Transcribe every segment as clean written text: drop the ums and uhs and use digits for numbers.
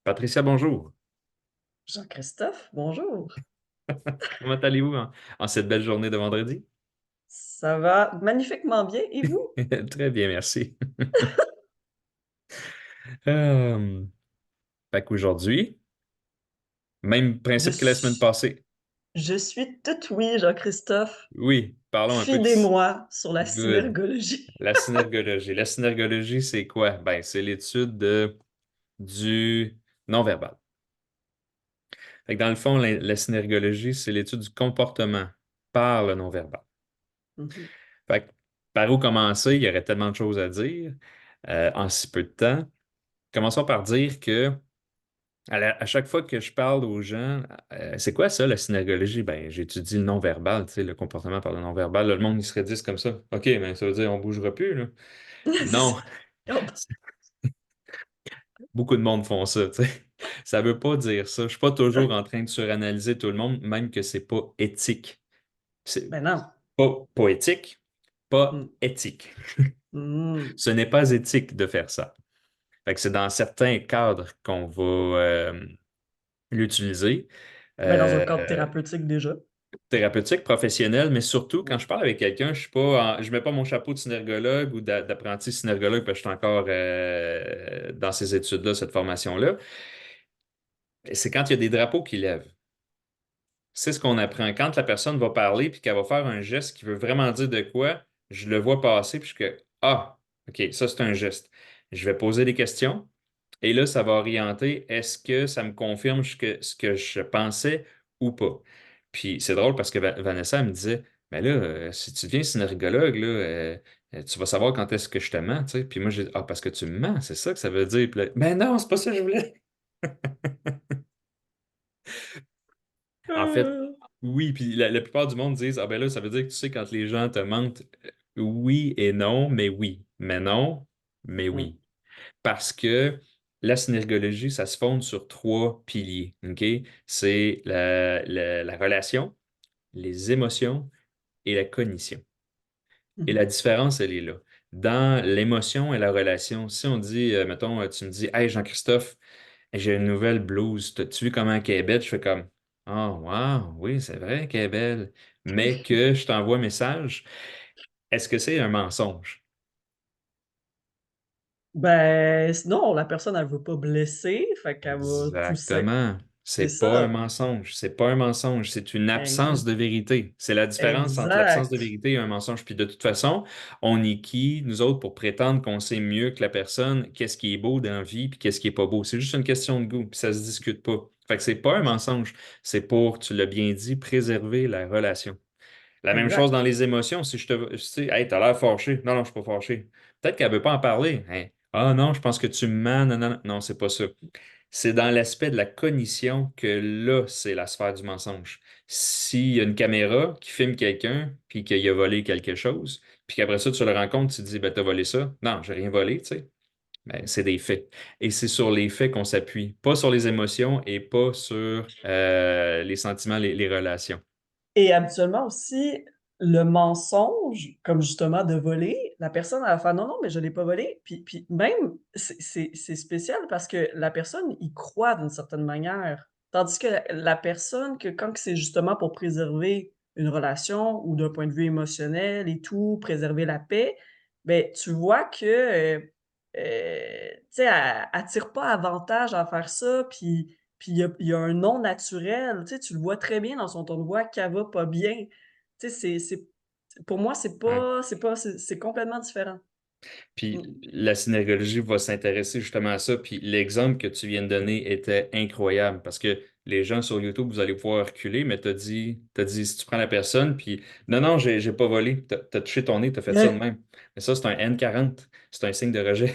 Patricia, bonjour. Jean-Christophe, bonjour. Comment allez-vous en cette belle journée de vendredi? Ça va magnifiquement bien. Et vous? Très bien, merci. Euh, Fait qu'aujourd'hui, même Je principe que la semaine suis, passée. je suis toute oui, Jean-Christophe. Oui, parlons un peu Fidez-moi sur la good. synergologie. La synergologie. La synergologie, c'est quoi? Ben, c'est l'étude du non-verbal. Fait que dans le fond, la synergologie, c'est l'étude du comportement par le non-verbal. Mhm. Fait que par où commencer? Il y aurait tellement de choses à dire en si peu de temps. Commençons par dire que à chaque fois que je parle aux gens, c'est quoi ça, la synergologie? Ben, j'étudie le non-verbal, tu sais, le comportement par le non-verbal. Là, le monde, il serait dit comme ça. OK, mais ça veut dire on bougera plus, là. Non, beaucoup de monde font ça, tu sais. Ça veut pas dire ça. Je suis pas toujours en train de suranalyser tout le monde, même que c'est pas éthique. C'est Ben non. pas éthique, pas Mm. éthique. Mm. Ce n'est pas éthique de faire ça. Fait que c'est dans certains cadres qu'on va l'utiliser. Ben dans un cadre Euh, thérapeutique déjà. Thérapeutique, professionnelle, mais surtout quand Mm. je parle avec quelqu'un, je suis pas je mets pas mon chapeau de synergologue ou d'apprenti synergologue parce que je suis encore dans ces études-là, cette formation-là. C'est quand il y a des drapeaux qui lèvent. C'est ce qu'on apprend. Quand la personne va parler puis qu'elle va faire un geste qui veut vraiment dire de quoi, je le vois passer puis je suis que ah, OK, ça c'est un geste. Je vais poser des questions. Et là, ça va orienter, est-ce que ça me confirme ce que je pensais ou pas? Puis c'est drôle parce que Vanessa elle me disait, mais là, si tu deviens synergologue, là, tu vas savoir quand est-ce que je te mens, tu sais. Puis moi, j'ai dit, ah, parce que tu me mens, c'est ça que ça veut dire. Puis là, mais non, c'est pas ça que je voulais. En fait, Euh, oui, puis la plupart du monde disent, ah ben là, ça veut dire que tu sais quand les gens te mentent, oui et non, mais oui. Mais non, mais mm. oui. Parce que la synergologie, ça se fonde sur trois piliers. OK? C'est la relation, les émotions et la cognition. Et la Mhm. différence, elle est là. Dans l'émotion et la relation, si on dit, mettons, tu me dis, hey Jean-Christophe, j'ai une nouvelle blouse, t'as-tu vu comment elle est belle? Je fais comme, oh, wow, oui, c'est vrai qu'elle est belle. Mais que je t'envoie un message, est-ce que c'est un mensonge? Ben non, la personne elle veut pas blesser, fait qu'elle va pousser. Exactement. C'est C'est pas un ça. mensonge. C'est pas un mensonge. C'est une absence Ex- de vérité. C'est la différence entre l'absence de Exact. vérité et un mensonge. Puis de toute façon, on est qui, nous autres, pour prétendre qu'on sait mieux que la personne qu'est-ce qui est beau dans la vie puis qu'est-ce qui est pas beau. C'est juste une question de goût, puis ça se discute pas. Fait que c'est pas un mensonge. C'est pour, tu l'as bien dit, préserver la relation. La même chose dans Exact. les émotions. Si je te, tu sais, hey, t'as l'air fâché. Non, non, je suis pas fâché. Peut-être qu'elle veut pas en parler. Hein. Ah non, je pense que tu me mens. Non, non, non, non, c'est pas ça. C'est dans l'aspect de la cognition que là, c'est la sphère du mensonge. S'il y a une caméra qui filme quelqu'un, puis qu'il a volé quelque chose, puis qu'après ça, tu le rencontres, tu te dis, ben, t'as volé ça. Non, j'ai rien volé, tu sais. Ben, c'est des faits. Et c'est sur les faits qu'on s'appuie, pas sur les émotions et pas sur les sentiments, les relations. Et habituellement aussi, le mensonge, comme justement de voler, la personne elle va faire non, non, mais je l'ai pas volé. Puis même, c'est spécial parce que la personne y croit d'une certaine manière. Tandis que la personne, que quand c'est justement pour préserver une relation ou d'un point de vue émotionnel et tout, préserver la paix, ben tu vois que, tu sais, elle tire pas avantage à faire ça, puis il y a un non naturel, tu sais, tu le vois très bien dans son ton de voix qu'elle va pas bien. Tu sais, c'est pour moi, Ouais. c'est complètement différent. Puis Mmh. la synergologie va s'intéresser justement à ça. Puis l'exemple que tu viens de donner était incroyable parce que les gens sur YouTube, vous allez pouvoir reculer, mais t'as dit, si tu prends la personne, puis non, non, j'ai pas volé, t'as touché ton nez, t'as fait ça de Ouais. même. Mais ça, c'est un N40, c'est un signe de rejet.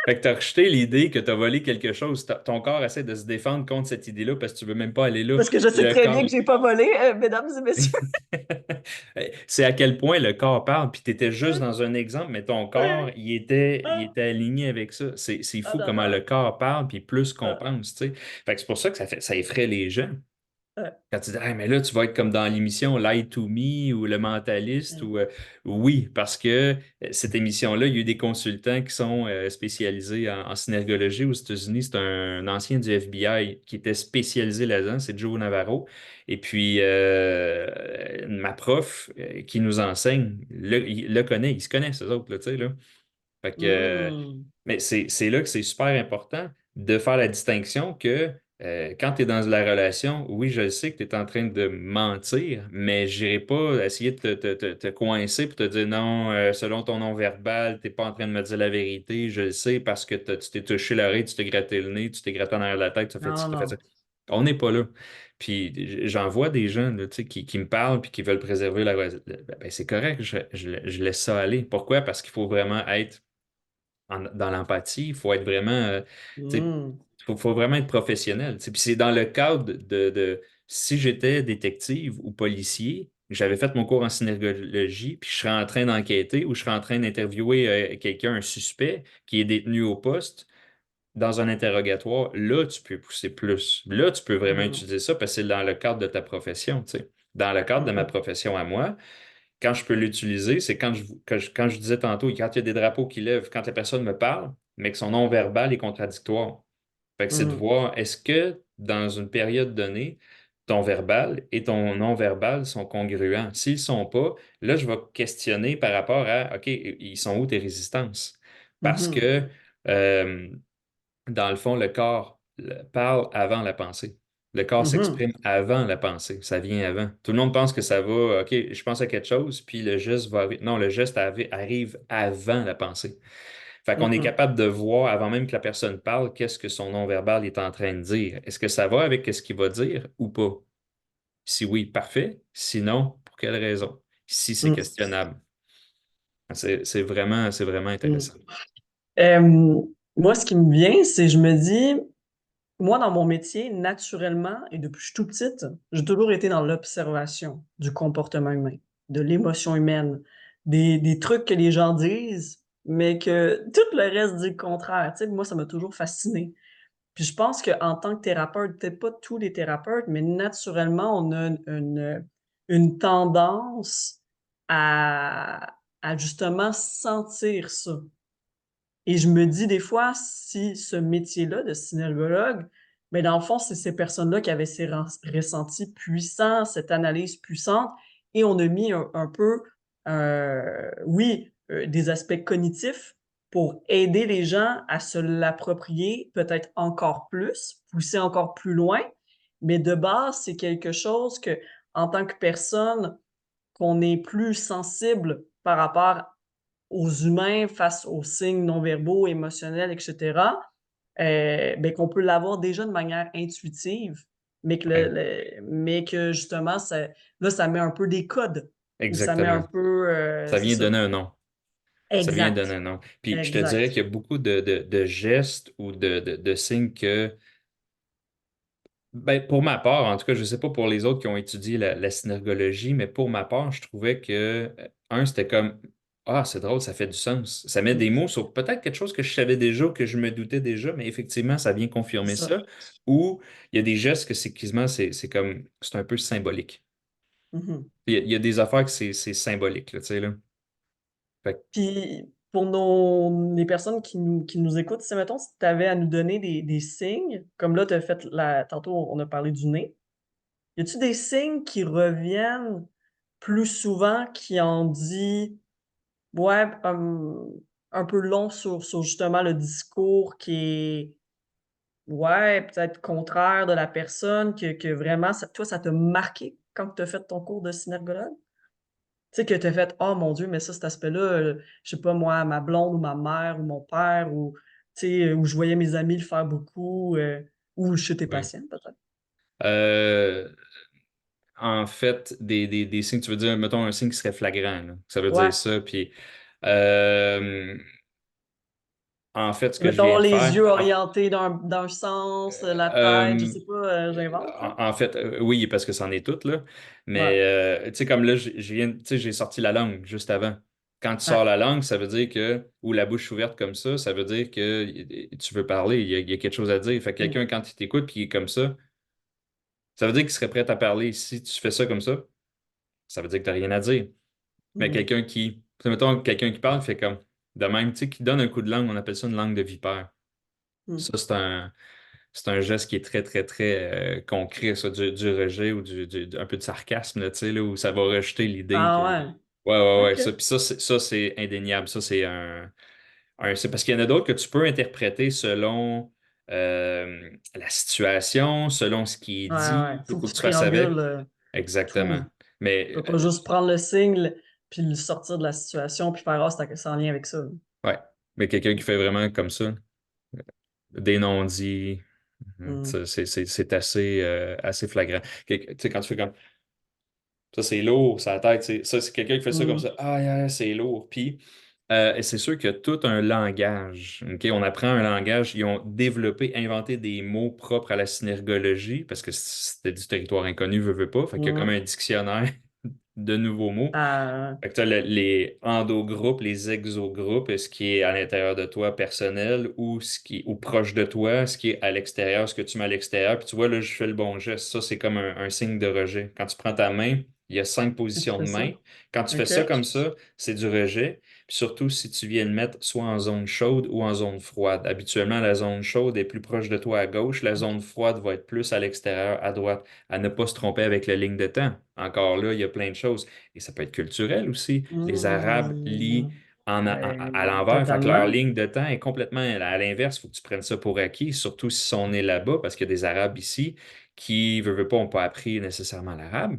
Fait que t'as rejeté l'idée que t'as volé quelque chose. Ton corps essaie de se défendre contre cette idée-là parce que tu veux même pas aller là. Parce que je sais Le très bien corps. que j'ai pas volé, mesdames et messieurs. C'est à quel point le corps parle, puis tu étais juste dans un exemple, mais ton corps, Ouais. il Ah! était aligné avec ça. C'est Ah fou non, comment le non. corps parle, puis plus qu'on Ah. pense, tu sais. Fait que c'est pour ça que ça effraie les gens. Quand tu dis, ah, mais là, tu vas être comme dans l'émission Lie to Me ou Le Mentaliste, Ouais. ou oui, parce que cette émission-là, il y a eu des consultants qui sont spécialisés en synergologie aux États-Unis. C'est un ancien du FBI qui était spécialisé là-dedans, c'est Joe Navarro. Et puis, ma prof qui nous enseigne il le connaît, ils se connaissent, eux autres, là, tu sais, là. Fait que, Hmm. mais c'est là que c'est super important de faire la distinction que quand tu es dans la relation, oui, je sais que tu es en train de mentir, mais je n'irai pas essayer de te coincer pour te dire non, selon ton nom verbal, tu n'es pas en train de me dire la vérité, je le sais parce que tu t'es touché l'oreille, tu t'es gratté le nez, tu t'es gratté en arrière de la tête, tu as fait ci, Non, tu as fait ça. non. On n'est pas là. Puis j'en vois des gens là, tu sais, qui me parlent puis qui veulent préserver la relation. Ben, c'est correct, je laisse ça aller. Pourquoi? Parce qu'il faut vraiment être dans l'empathie, il faut être vraiment, tu sais, Hmm. faut vraiment être professionnel. Tu sais. Puis c'est dans le cadre si j'étais détective ou policier, j'avais fait mon cours en synergologie, puis je serais en train d'enquêter ou je serais en train d'interviewer quelqu'un, un suspect qui est détenu au poste dans un interrogatoire, là, tu peux pousser plus. Là, tu peux vraiment Mhm. utiliser ça parce que c'est dans le cadre de ta profession, tu sais. Dans le cadre de ma Mhm. profession à moi, quand je peux l'utiliser, c'est quand je disais tantôt, quand il y a des drapeaux qui lèvent, quand la personne me parle, mais que son nom verbal est contradictoire. Fait que c'est de Mhm. voir, est-ce que dans une période donnée, ton verbal et ton non-verbal sont congruents? S'ils ne sont pas, là, je vais questionner par rapport à, OK, ils sont où tes résistances? Parce Mhm. que euh, dans le fond, le corps parle avant la pensée. Le corps Mhm. s'exprime avant la pensée. Ça vient avant. Tout le monde pense que ça va, OK, je pense à quelque chose, puis le geste va arriver. Non, le geste arrive avant la pensée. Fait qu'on est Mhm. capable de voir, avant même que la personne parle, qu'est-ce que son non-verbal est en train de dire. Est-ce que ça va avec ce qu'il va dire ou pas? Si oui, parfait. Sinon, pour quelle raison? Si c'est Mhm. questionnable. C'est vraiment Mhm. intéressant. Euh, Moi, ce qui me vient, c'est je me dis, moi, dans mon métier, naturellement, et depuis que je suis tout petite, j'ai toujours été dans l'observation du comportement humain, de l'émotion humaine, des trucs que les gens disent, mais que tout le reste dit le contraire. Tu sais, moi, ça m'a toujours fasciné. Puis je pense qu'en tant que thérapeute, peut-être pas tous les thérapeutes, mais naturellement, on a une tendance à justement sentir ça. Et je me dis des fois, si ce métier-là de synergologue, mais dans le fond, c'est ces personnes-là qui avaient ces ressentis puissants, cette analyse puissante, et on a mis un peu, oui, des aspects cognitifs pour aider les gens à se l'approprier peut-être encore plus, pousser encore plus loin. Mais de base, c'est quelque chose que, en tant que personne, qu'on est plus sensible par rapport aux humains face aux signes non-verbaux, émotionnels, et cetera, beh, qu'on peut l'avoir déjà de manière intuitive, mais que Oui, mais que justement ça là, ça met un peu des codes ou ça met un exactement. peu, Ça c'est vient ça. donner un nom. Ça vient donner Exact, un nom. Puis je te dirais exact. qu'il y a beaucoup de gestes ou de signes que, ben, pour ma part, en tout cas, je ne sais pas pour les autres qui ont étudié la synergologie, mais pour ma part, je trouvais que, c'était comme, ah, c'est drôle, ça fait du sens. Ça met des Mmh, mots sur peut-être quelque chose que je savais déjà, que je me doutais déjà, mais effectivement, ça vient c'est confirmer ça. ça. Ou il y a des gestes que c'est quasiment, c'est comme, c'est un peu symbolique. Mmh mh. Il y a des affaires que c'est symbolique, là, tu sais, là. Fait Puis pour les personnes qui nous écoutent, si mettons, si tu avais à nous donner des signes, comme là, tu as fait tantôt on a parlé du nez. Y a-tu des signes qui reviennent plus souvent, qui en dit, ouais, un peu long sur justement le discours qui est, ouais, peut-être contraire de la personne, que vraiment ça toi, ça t'a marqué quand tu as fait ton cours de synergologue? Tu sais, que tu as fait: «Oh mon Dieu, mais ça, cet aspect-là, je sais pas moi, ma blonde ou ma mère ou mon père» ou tu sais, où je voyais mes amis le faire beaucoup, ou chez tes oui. patients peut-être? Euh, En fait, des signes, tu veux dire, mettons, un signe qui serait flagrant, là. Ça veut dire Ouais. ça. Puis, euh, en fait, ce que je Mettons viens de les faire, yeux orientés d'un sens, la tête, je euh, sais pas, j'invente là. en fait, oui, parce que c'en est toutes, là. Ouais, Mais, tu sais, comme là, tu sais, j'ai sorti la langue juste avant. Quand tu ouais. sors la langue, ça veut dire que, ou la bouche ouverte comme ça veut dire que tu veux parler, il y a quelque chose à dire. Fait que Mmh. quelqu'un, quand il t'écoute, puis il est comme ça, Ça veut dire qu'il serait prêt à parler. Si tu fais ça comme ça veut dire que tu n'as rien à dire. Mais Mhm. mettons, quelqu'un qui parle fait comme, de même, tu sais, qui donne un coup de langue, on appelle ça une langue de vipère. Mhm. Ça, c'est un geste qui est très, très, très concret, ça, du rejet ou un peu de sarcasme, là, tu sais, là, où ça va rejeter l'idée que. Ah Ouais, ouais, ouais, ouais. ok. Ça, puis ça, c'est indéniable. Ça, c'est c'est parce qu'il y en a d'autres que tu peux interpréter selon la situation, selon ce qui est Ouais, dit. ouais. Il Faut que faut que tu tu fasses triangules avec. tout. Exactement. Tu Mais peux pas juste prendre le signe, puis le sortir de la situation, puis faire, ah, c'est en lien avec ça. ouais. Mais quelqu'un qui fait vraiment comme ça, des non-dits, Mhm. c'est assez, assez flagrant. Tu sais, quand tu fais comme ça, c'est lourd, ça tête. Ça, c'est quelqu'un qui fait ça comme Mhm. ça. Ah, yeah, c'est lourd. Puis, et c'est sûr qu'il y a tout un langage. OK? On apprend un langage. Ils ont développé, inventé des mots propres à la synergologie parce que c'était du territoire inconnu, veut pas. Fait qu'il y a comme Mhm. un dictionnaire de nouveaux mots. Ah, Fait que tu as les endogroupes, les exogroupes, ce qui est à l'intérieur de toi personnel ou ce qui est ou proche de toi, ce qui est à l'extérieur, ce que tu mets à l'extérieur. Puis tu vois, là, je fais le bon geste. Ça, c'est comme un signe de rejet. Quand tu prends ta main, il y a 5 positions fais de ça. main. Quand tu fais OK. ça comme ça, c'est du rejet. Puis surtout si tu viens le mettre soit en zone chaude ou en zone froide. Habituellement, la zone chaude est plus proche de toi à gauche, la zone froide va être plus à l'extérieur à droite. À ne pas se tromper avec la ligne de temps. Encore là, il y a plein de choses. Et ça peut être culturel aussi. Les Arabes lient Mhm. à l'envers. Fait que leur Totalement. ligne de temps est complètement à l'inverse. Il faut que tu prennes ça pour acquis, surtout si on est là-bas, parce qu'il y a des Arabes ici qui, veulent pas, n'ont pas appris nécessairement l'arabe.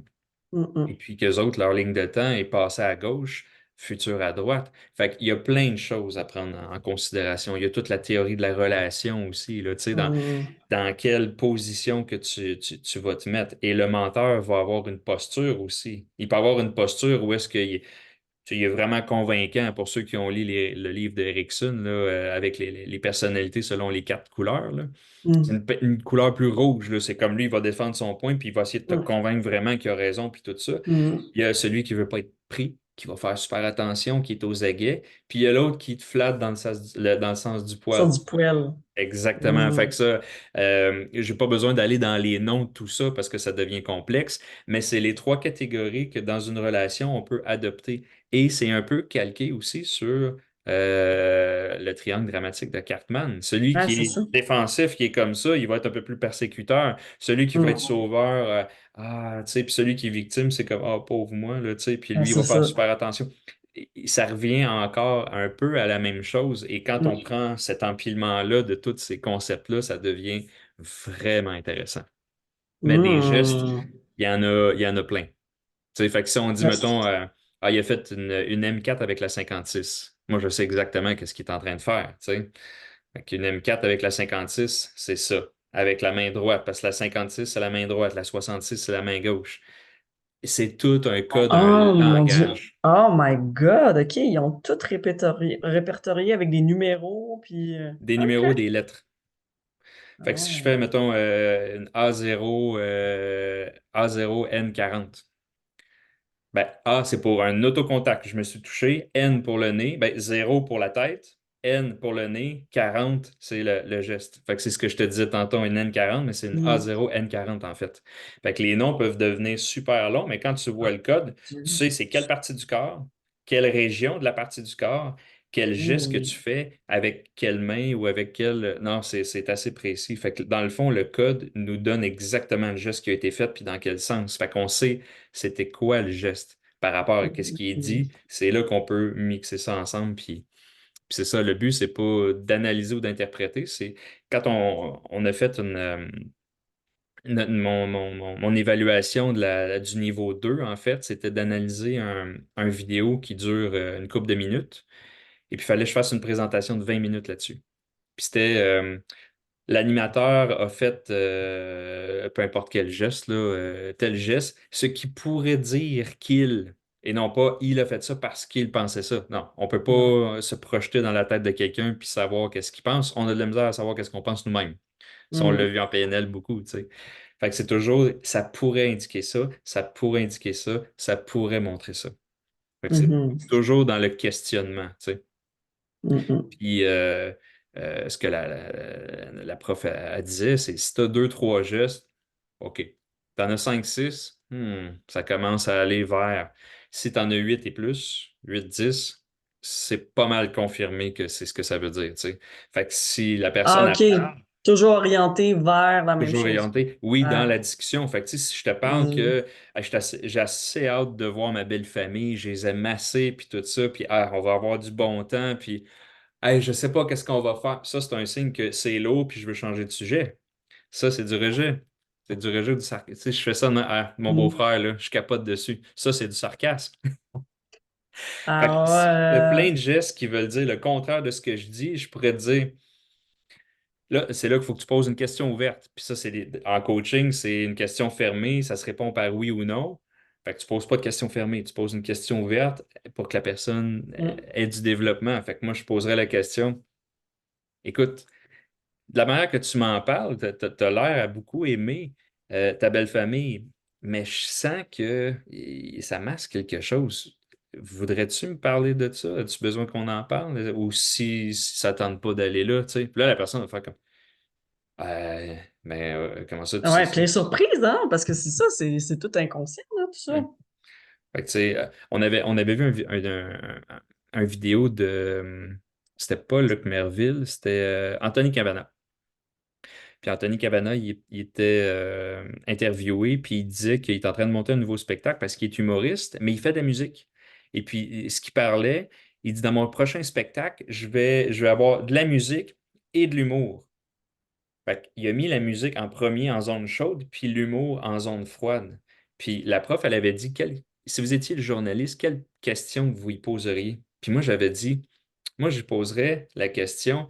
Et Mhm. puis qu'eux autres, leur ligne de temps est passée à gauche, future à droite. Fait qu'il y a plein de choses à prendre en considération. Il y a toute la théorie de la relation aussi, là, tu sais, Mhm. dans quelle position que tu vas te mettre. Et le menteur va avoir une posture aussi. Il peut avoir une posture où est-ce qu'il il est vraiment convaincant pour ceux qui ont lu le livre d'Erickson là, avec les personnalités selon les 4 couleurs. Là. C'est Mhm. une couleur plus rouge. Là. C'est comme lui, il va défendre son point, puis il va essayer de te convaincre vraiment qu'il a raison, puis tout ça. Mhm. Il y a celui qui veut pas être pris, qui va faire super attention, qui est aux aguets. Puis il y a l'autre qui te flatte dans le sens du Sort poil. du poêle. Exactement. Fait que Mhm. ça, j'ai pas besoin d'aller dans les noms de tout ça parce que ça devient complexe, mais c'est les 3 catégories que dans une relation, on peut adopter. Et c'est un peu calqué aussi sur le triangle dramatique de Cartman. Celui Ah, qui c'est est ça. défensif, qui est comme ça, il va être un peu plus persécuteur. Celui qui va être Mhm. sauveur, tu sais, puis celui qui est victime, c'est comme, ah, pauvre moi, là, tu sais, puis Ah, lui, il c'est va faire ça. super attention ça revient encore un peu à la même chose. Et quand on Mhm. prend cet empilement-là de tous ces concepts-là, ça devient vraiment intéressant. Mais des gestes, Mhm. il y en a plein. Tu sais, fait que si on dit, Ah, mettons, ah, il a fait une M4 avec la 56. Moi, je sais exactement qu'est-ce qu'il est en train de faire. Tu sais. Fait qu'une M4 avec la 56, c'est ça. Avec la main droite, parce que la 56, c'est la main droite, la 66, c'est la main gauche. Et c'est tout un code, un oh mon Dieu. langage. Oh my God. OK, ils ont tout répertorié avec des numéros, puis... Des OK. numéros, des lettres. Fait que si je fais, Oh. mettons, une A0N40, ben, A, c'est pour un autocontact. Je me suis touché. N pour le nez. Ben, 0 pour la tête. N pour le nez. 40, c'est le geste. Fait que c'est ce que je te disais tantôt, une N40, mais c'est une Mhm. A0N40 en fait. Fait que les noms peuvent devenir super longs, mais quand tu vois le code, tu Dieu. sais c'est quelle partie du corps, quelle région de la partie du corps, quel geste que Mhm. tu fais, avec quelle main ou avec quel. Non, c'est assez précis. Fait que dans le fond, le code nous donne exactement le geste qui a été fait, puis dans quel sens. Fait qu'on sait c'était quoi le geste par rapport à ce qui est Mhm. dit. C'est là qu'on peut mixer ça ensemble. Puis c'est ça, le but, c'est pas d'analyser ou d'interpréter. C'est quand on a fait mon évaluation du niveau 2 en fait, c'était d'analyser un vidéo qui dure une couple de minutes. Et puis, il fallait que je fasse une présentation de 20 minutes là-dessus. Puis c'était l'animateur a fait peu importe quel geste, là, tel geste, ce qui pourrait dire qu'il, et non pas il a fait ça parce qu'il pensait ça. Non, on peut pas Mhm. se projeter dans la tête de quelqu'un puis savoir qu'est-ce qu'il pense. On a de la misère à savoir qu'est-ce qu'on pense nous-mêmes. Ça, on l'a Mhm. vu en PNL beaucoup, tu sais. Fait que c'est toujours, ça pourrait indiquer ça, ça pourrait indiquer ça, ça pourrait montrer ça. Fait que Mhm. c'est toujours dans le questionnement, tu sais. Mhm. Puis ce que la prof elle disait, c'est si tu as 2, 3 gestes, OK. T'en as 5 6 ça commence à aller vers. Si t'en as 8 et plus, 8 10 c'est pas mal confirmé que c'est ce que ça veut dire, tu sais. Fait que si la personne Ah, a OK. Toujours orienté vers la même toujours chose. orienté, oui, dans Ah. la discussion. Fait que, tu sais, si je te parle Hmm. que j'ai assez hâte de voir ma belle famille, je les aime assez, puis tout ça, puis on va avoir du bon temps, puis hey, je sais pas qu'est-ce qu'on va faire. Ça, c'est un signe que c'est lourd, puis je veux changer de sujet. Ça, c'est du rejet. C'est du rejet du sarcasme. Tu sais, je fais ça à mon Hmm. beau-frère, là, je capote dessus. Ça, c'est du sarcasme. Fait que s'il y a Ah plein de gestes qui veulent dire le contraire de ce que je dis, je pourrais te dire, là, c'est là qu'il faut que tu poses une question ouverte. Puis ça, en coaching, c'est une question fermée, ça se répond par oui ou non. Fait que tu poses pas de question fermée, tu poses une question ouverte pour que la personne ouais. ait du développement. Fait que moi, je poserais la question, écoute, de la manière que tu m'en parles, t'as l'air à beaucoup aimer ta belle famille, mais je sens que ça masque quelque chose. Voudrais-tu me parler de ça? As-tu besoin qu'on en parle? Ou si ça ne tente pas d'aller là, tu sais? Puis là, la personne va faire comme mais comment ça, tu sais Ouais, ça? puis les surprises, hein, parce que c'est ça, c'est tout inconscient, là, tout ça. Ouais. Fait que, tu sais, on avait vu un vidéo de. C'était pas Luc Merville, c'était Anthony Cavana. Puis Anthony Cavana, il était interviewé, puis il disait qu'il est en train de monter un nouveau spectacle parce qu'il est humoriste, mais il fait de la musique. Et puis, ce qu'il parlait, il dit, dans mon prochain spectacle, je vais avoir de la musique et de l'humour. Fait qu'il a mis la musique en premier en zone chaude, puis l'humour en zone froide. Puis la prof, elle avait dit, si vous étiez le journaliste, quelle question vous y poseriez? Puis moi, j'avais dit, moi, je poserais la question.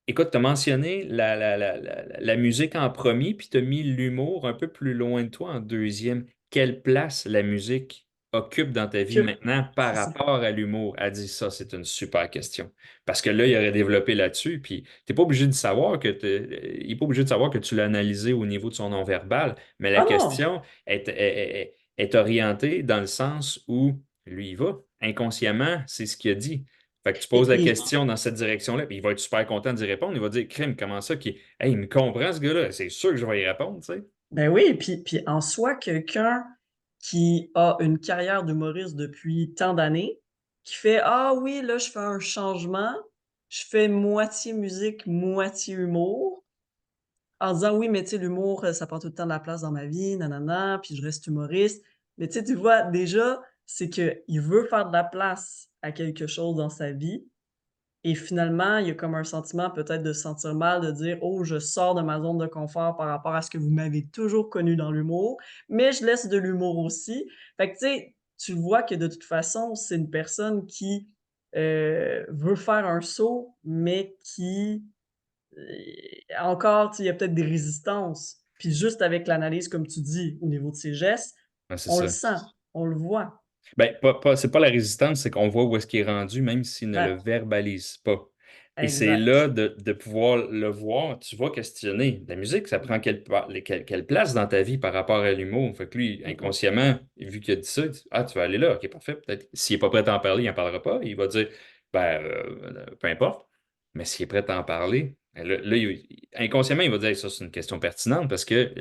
Écoute, tu as mentionné la musique en premier, puis tu as mis l'humour un peu plus loin de toi en deuxième. Quelle place la musique occupe dans ta vie Que... maintenant par C'est ça. rapport à l'humour? Elle dit ça, c'est une super question. Parce que là, il aurait développé là-dessus, puis t'es pas obligé de savoir il n'est pas obligé de savoir que tu l'as analysé au niveau de son non-verbal, mais la Ah non! question est orientée dans le sens où lui, il va. Inconsciemment, c'est ce qu'il a dit. Fait que tu poses la Et question dans cette direction-là, puis il va être super content d'y répondre. Il va dire, Crime, comment ça? Hey, il me comprend, ce gars-là. C'est sûr que je vais y répondre, tu sais. ben oui, puis en soi, quelqu'un qui a une carrière d'humoriste depuis tant d'années, qui fait: «Ah oui, là, je fais un changement, je fais moitié musique, moitié humour», en disant: «Oui, mais tu sais, l'humour, ça prend tout le temps de la place dans ma vie, nanana, puis je reste humoriste». Mais tu sais, tu vois, déjà, c'est qu'il veut faire de la place à quelque chose dans sa vie. Et finalement, il y a comme un sentiment peut-être de se sentir mal, de dire: «Oh, je sors de ma zone de confort par rapport à ce que vous m'avez toujours connu dans l'humour, mais je laisse de l'humour aussi». Fait que tu sais, tu vois que de toute façon, c'est une personne qui, veut faire un saut, mais qui, encore, tu sais, il y a peut-être des résistances. Puis juste avec l'analyse, comme tu dis, au niveau de ses gestes, Ouais, c'est on le ça. sent, on le voit. Ben, c'est pas la résistance, c'est qu'on voit où est-ce qu'il est rendu, même s'il ne le Ouais, verbalise pas. Et c'est là exact. de pouvoir le voir, tu vas questionner. La musique, ça prend quelle place dans ta vie par rapport à l'humour? Fait que lui, Mmh mh. inconsciemment, vu qu'il a dit ça, il dit, ah, tu vas aller là, ok, parfait. Peut-être s'il n'est pas prêt à en parler, il n'en parlera pas. Il va dire, ben, peu importe. Mais s'il est prêt à en parler, ben là, inconsciemment, il va dire, ça, c'est une question pertinente parce que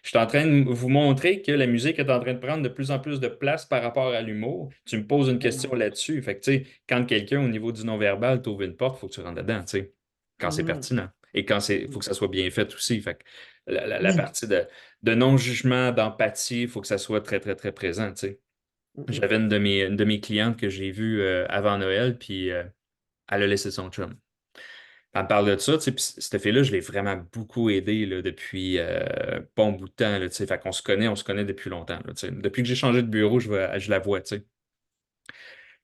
je suis en train de vous montrer que la musique est en train de prendre de plus en plus de place par rapport à l'humour. Tu me poses une question Mmh. là-dessus. Fait que, tu sais, quand quelqu'un, au niveau du non-verbal, t'ouvre une porte, il faut que tu rentres dedans, tu sais, quand c'est Mmh. pertinent. Et quand il faut Mmh. que ça soit bien fait aussi. Fait que la Oui. partie de non-jugement, d'empathie, il faut que ça soit très, très, très présent, tu sais. Mmh mh. J'avais une de mes clientes que j'ai vue avant Noël, puis elle a laissé son chum. Elle me parle de ça, tu sais, puis cette fille-là, je l'ai vraiment beaucoup aidée là, depuis bon bout de temps, là, tu sais, fait qu'on on se connaît depuis longtemps, là, tu sais. Depuis que j'ai changé de bureau, je la vois, tu sais.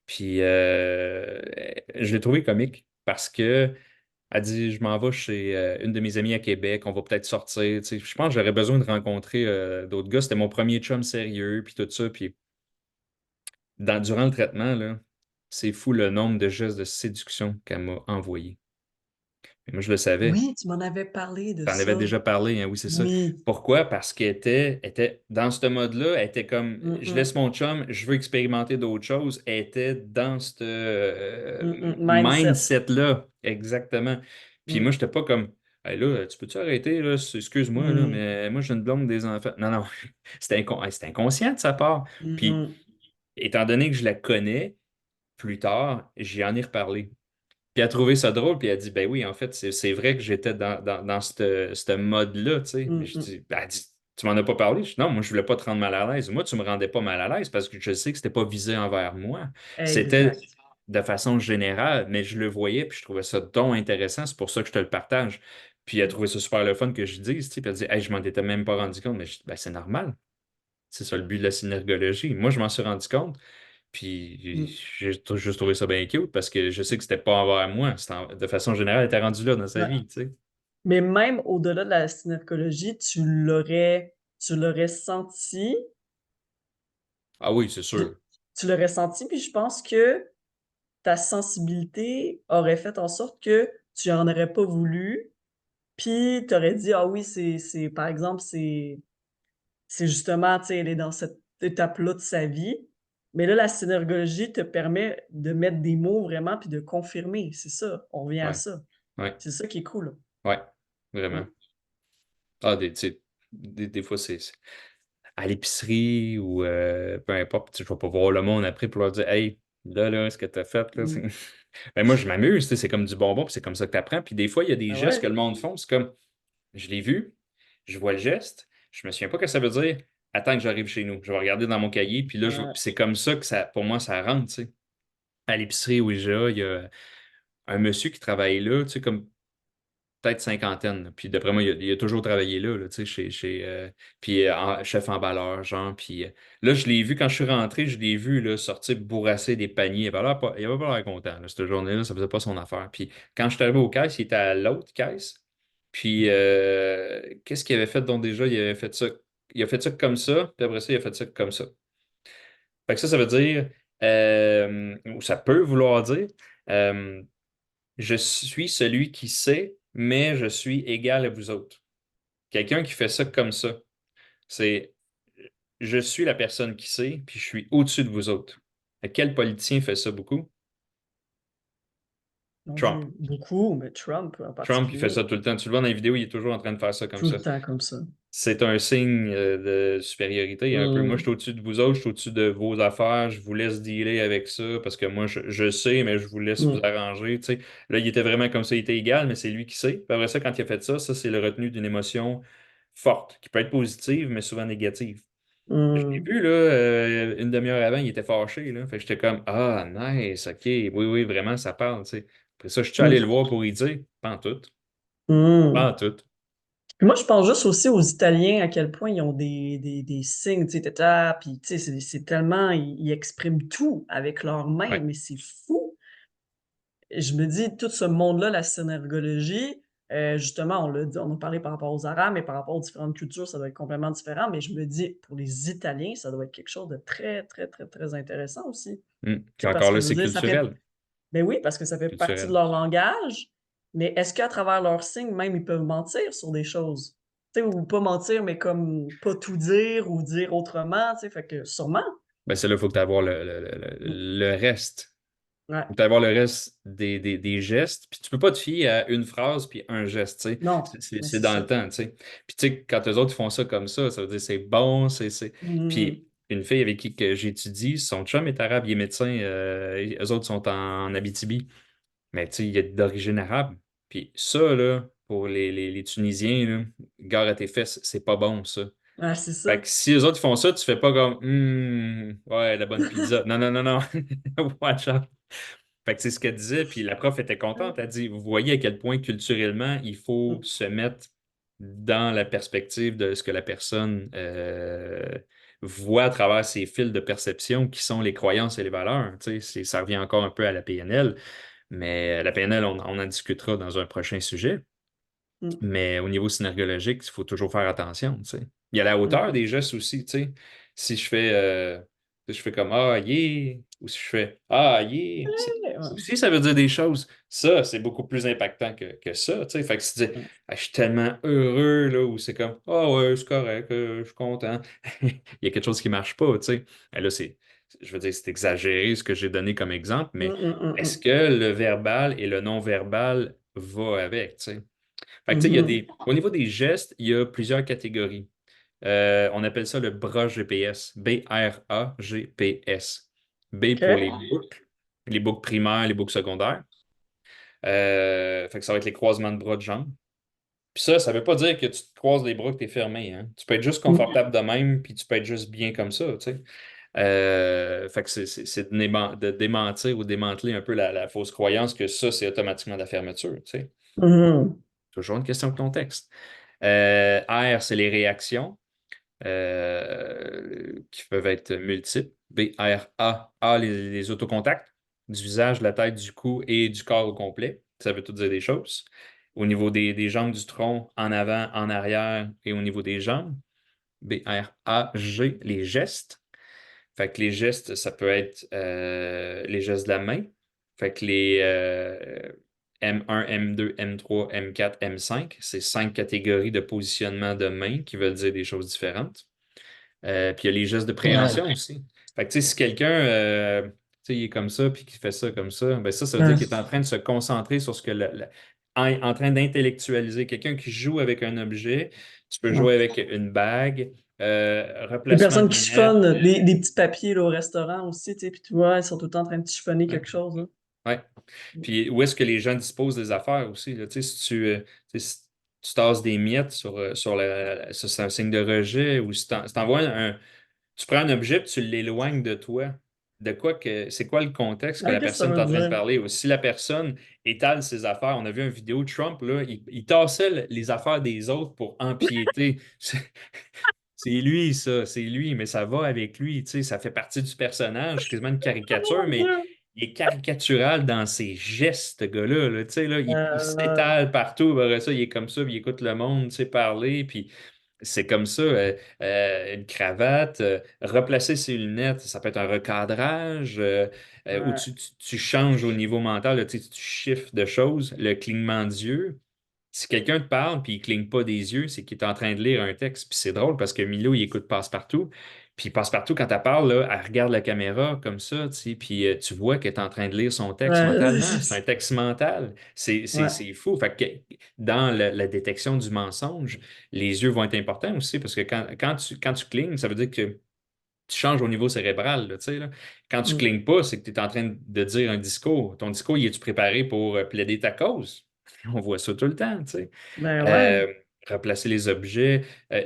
Puis je l'ai trouvée comique parce que elle dit, je m'en vais chez une de mes amies à Québec, on va peut-être sortir, tu sais. Je pense que j'aurais besoin de rencontrer d'autres gars. C'était mon premier chum sérieux, puis tout ça, puis durant le traitement, là, c'est fou le nombre de gestes de séduction qu'elle m'a envoyés. Et moi, je le savais. Oui, tu m'en avais parlé de T'en avais ça. déjà parlé, hein, oui, c'est ça. Oui. Pourquoi? Parce qu'elle était dans ce mode-là, elle était comme Mmh je mh. laisse mon chum, je veux expérimenter d'autres choses. Elle était dans ce Mmh mh. Mindset. mindset-là, exactement. Puis moi, Mmh. j'étais pas comme Hey, là, tu peux-tu arrêter, là? Excuse-moi, là, Mmh. mais moi, j'ai une blonde des enfants. Non, non, c'était inconscient de sa part. Mmh Puis, mh. étant donné que je la connais, plus tard, j'y en ai reparlé. Puis elle a trouvé ça drôle, puis elle a dit, ben oui, en fait, c'est vrai que j'étais dans ce mode-là, tu sais. Mais Mmh je mh. dis, ben, elle dit, tu m'en as pas parlé? Je dis, non, moi, je voulais pas te rendre mal à l'aise. Moi, tu me rendais pas mal à l'aise parce que je sais que c'était pas visé envers moi. C'était Exact. de façon générale, mais je le voyais, puis je trouvais ça donc intéressant. C'est pour ça que je te le partage. Puis elle a Mmh. trouvé ça super le fun que je dise, tu sais. Puis elle dit, hey, je m'en étais même pas rendu compte. Mais je dis, ben, c'est normal. C'est ça le but de la synergologie. Moi, je m'en suis rendu compte. Puis Mmh. j'ai juste trouvé ça bien cute parce que je sais que c'était pas envers moi. De façon générale, elle était rendue là dans sa Ouais. vie, tu sais. Mais même au-delà de la synergologie, tu l'aurais senti, Ah oui, c'est puis sûr. puis je pense que ta sensibilité aurait fait en sorte que tu en aurais pas voulu, puis tu aurais dit: «Ah oui, c'est par exemple, c'est justement, tu sais, elle est dans cette étape-là de sa vie». Mais là, la synergologie te permet de mettre des mots vraiment puis de confirmer, c'est ça, on revient à Ouais, ça. ouais, C'est ça qui est cool. ouais, Mmh. vraiment. Ah, tu sais, des fois, à l'épicerie ou peu importe, tu sais, je vais pas voir le monde après pour leur dire, hey, là, ce que tu as fait, là, Mmh. Ben, moi, je m'amuse, tu sais, c'est comme du bonbon, puis c'est comme ça que tu apprends. Puis des fois, il y a des Ah gestes ouais? que le monde font, c'est comme, je l'ai vu, je vois le geste, je me souviens pas ce que ça veut dire. Attends que j'arrive chez nous. Je vais regarder dans mon cahier, puis là, Ouais. puis c'est comme ça que ça, pour moi, ça rentre, tu sais. À l'épicerie où il y a un monsieur qui travaille là, tu sais, comme peut-être cinquantaine, là. Puis d'après moi, il a toujours travaillé là, tu sais, puis chef emballeur, genre. Puis là, je l'ai vu, quand je suis rentré, je l'ai vu là, sortir bourrasser des paniers. Il avait pas l'air content, là, cette journée-là, ça faisait pas son affaire. Puis quand je suis arrivé aux caisses, il était à l'autre caisse. Puis qu'est-ce qu'il avait fait donc déjà? Il avait fait ça. Il a fait ça comme ça, puis après ça, il a fait ça comme ça. Fait que ça veut dire, ou ça peut vouloir dire, euh, je suis celui qui sait, mais je suis égal à vous autres. Quelqu'un qui fait ça comme ça, c'est je suis la personne qui sait, puis je suis au-dessus de vous autres. Quel politicien fait ça beaucoup? Mon Trump. Dieu, beaucoup, mais Trump en Trump, il fait particulier, ça tout le temps. Tu le vois dans les vidéos, il est toujours en train de faire ça comme tout le ça. temps comme ça. C'est un signe de supériorité un peu. Moi, je Mmh. suis au-dessus de vous autres, je suis au-dessus de vos affaires, je vous laisse dealer avec ça parce que moi, je sais, mais je vous laisse vous Mmh. arranger. Tu sais. Là, il était vraiment comme ça, il était égal, mais c'est lui qui sait. Puis après ça, quand il a fait ça, c'est le retenu d'une émotion forte, qui peut être positive, mais souvent négative. Je l'ai Mmh. vu, là, une demi-heure avant, il était fâché, là. Fait que j'étais comme, ah, nice, OK, oui, oui, vraiment, ça parle, tu sais. Après ça, je suis allé le Mmh. voir pour y dire, pas en tout, pas Mmh. en tout. Puis moi, je pense juste aussi aux Italiens, à quel point ils ont des signes, tu sais, ta puis tu sais, c'est tellement ils expriment tout avec leurs mains, Ouais. mais c'est fou! Et je me dis, tout ce monde-là, la synergologie, justement, on l'a dit, on a parlé par rapport aux Arabes, mais par rapport aux différentes cultures, ça doit être complètement différent, mais je me dis, pour les Italiens, ça doit être quelque chose de très, très, très, très intéressant aussi. Puis Tu sais, parce encore que là, je veux c'est dire, ça fait culturel. ben oui, parce que ça fait partie de Culturel. leur langage, mais est-ce qu'à travers leurs signes, même, ils peuvent mentir sur des choses? Tu sais, ou pas mentir, mais comme pas tout dire ou dire autrement, tu sais? Fait que sûrement. Ben, c'est là, il faut que tu aies voir Mmh. le reste. Ouais. Faut que tu voir le reste des gestes. Puis tu peux pas te fier à une phrase puis un geste, tu sais. Non, mais C'est c'est dans ça. le temps, tu sais. Puis tu sais, quand eux autres font ça comme ça veut dire c'est bon, Mmh. Puis une fille avec qui que j'étudie, son chum est arabe, il est médecin, eux autres sont en Abitibi. Mais tu sais, il est d'origine arabe. Puis ça, là, pour les Tunisiens, là, gare à tes fesses, c'est pas bon, ça. Ouais, c'est Fait ça. que si eux autres font ça, tu fais pas comme ouais, la bonne pizza. Non, non, non, non. Watch out. Fait que c'est ce qu'elle disait, puis la prof était contente. Elle dit, vous voyez à quel point culturellement, il faut Mmh. se mettre dans la perspective de ce que la personne voit à travers ses fils de perception qui sont les croyances et les valeurs. Tu sais, ça revient encore un peu à la PNL, mais la PNL, on en discutera dans un prochain sujet. Mmh. Mais au niveau synergologique, il faut toujours faire attention, tu sais. Il y a la Mmh hauteur mh. des gestes aussi, tu sais. Si je fais comme Ah, yeah, ou si je fais Ah, yeah, Ouais, ça ouais. aussi, ça veut dire des choses. Ça, c'est beaucoup plus impactant que ça, tu sais. Fait que si tu dis Mmh. Ah, je suis tellement heureux, là, ou c'est comme Ah, ouais, c'est correct, je suis content. Il y a quelque chose qui marche pas, tu sais. Et là, je veux dire, c'est exagéré ce que j'ai donné comme exemple, Mmh, mais mmh, mmh, est-ce mmh. que le verbal et le non-verbal vont avec, tu sais? Fait que, tu sais, Mhm. au niveau des gestes, il y a plusieurs catégories. On appelle ça le bras GPS, B-R-A-G-P-S. B pour OK. les boucles primaires, les boucles secondaires. Fait que ça va être les croisements de bras de jambes. Puis ça veut pas dire que tu te croises les bras que tu es fermé, hein. Tu peux être juste Mhm. confortable de même, puis tu peux être juste bien comme ça, tu sais. Fait que c'est de démentir ou démanteler un peu la fausse croyance que ça, c'est automatiquement de la fermeture, tu sais. Mhm. Toujours une question de contexte. R, c'est les réactions qui peuvent être multiples. B, R, A, les autocontacts du visage, de la tête, du cou et du corps au complet. Ça veut tout dire des choses. Au niveau des jambes, du tronc, en avant, en arrière et au niveau des jambes. B, R, A, G, les gestes. Fait que les gestes, ça peut être les gestes de la main. Fait que les M1, M2, M3, M4, M5, c'est 5 catégories de positionnement de main qui veulent dire des choses différentes. Puis il y a les gestes de Ouais. préhension aussi. Fait que tu sais, si quelqu'un tu sais, il est comme ça puis qu'il fait ça comme ça, ben ça veut dire Ouais. qu'il est en train de se concentrer sur ce que en train d'intellectualiser. Quelqu'un qui joue avec un objet, tu peux jouer avec une bague, Les replacement personnes de qui lunettes. chiffonnent des petits papiers là, au restaurant aussi, tu sais, puis tu vois, ils sont tout le temps en train de chiffonner Ouais. quelque chose, là. Ouais. Puis où est-ce que les gens disposent des affaires aussi, là? Tu sais, tu sais, si tu tasses des miettes ça, c'est un signe de rejet, ou si t'envoies tu prends un objet et tu l'éloignes de toi. De quoi que c'est quoi le contexte que Ah, la qu'est-ce que ça personne est veut en train de dire? parler? Ou si la personne étale ses affaires, on a vu une vidéo de Trump, là, il tassait les affaires des autres pour empiéter. C'est lui, ça, c'est lui, mais ça va avec lui, tu sais, ça fait partie du personnage, c'est quasiment une Oh caricature, mon mais Dieu! il est caricatural dans ses gestes, ce gars-là, là, tu sais, là, il Euh, s'étale partout, après ça, il est comme ça, puis il écoute le monde, tu sais, parler, puis c'est comme ça, une cravate, replacer ses lunettes, ça peut être un recadrage, où ouais, tu changes au niveau mental, là, tu sais, tu chiffres de choses, le clignement d'yeux. Si quelqu'un te parle puis il cligne pas des yeux, c'est qu'il est en train de lire un texte. Puis c'est drôle parce que Milo, il écoute Passe-Partout. Puis Passe-Partout, quand elle parle, là, elle regarde la caméra comme ça, tu sais, puis tu vois qu'elle est en train de lire son texte ouais, mentalement. C'est un texte mental. ouais, C'est fou. Fait que dans la détection du mensonge, les yeux vont être importants aussi parce que quand tu clignes, ça veut dire que tu changes au niveau cérébral, là, tu sais, là. Quand tu mm, clignes pas, c'est que tu es en train de dire un discours. Ton discours, il est-tu préparé pour plaider ta cause? On voit ça tout le temps, tu sais. ben ouais, Euh, Replacer les objets,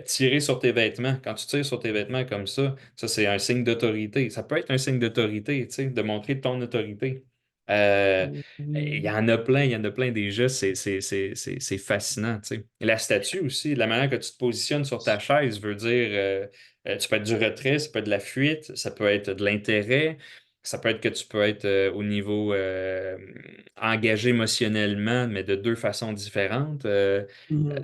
tirer sur tes vêtements. Quand tu tires sur tes vêtements comme ça, c'est un signe d'autorité. Ça peut être un signe d'autorité, tu sais, de montrer ton autorité. Euh, il y mm, en a plein, il y en a plein des gestes, c'est fascinant, tu sais. Et la statue aussi, la manière que tu te positionnes sur ta chaise veut dire, tu peux être du retrait, ça peut être de la fuite, ça peut être de l'intérêt, ça peut être que tu peux être au niveau engagé émotionnellement, mais de deux façons différentes. mm.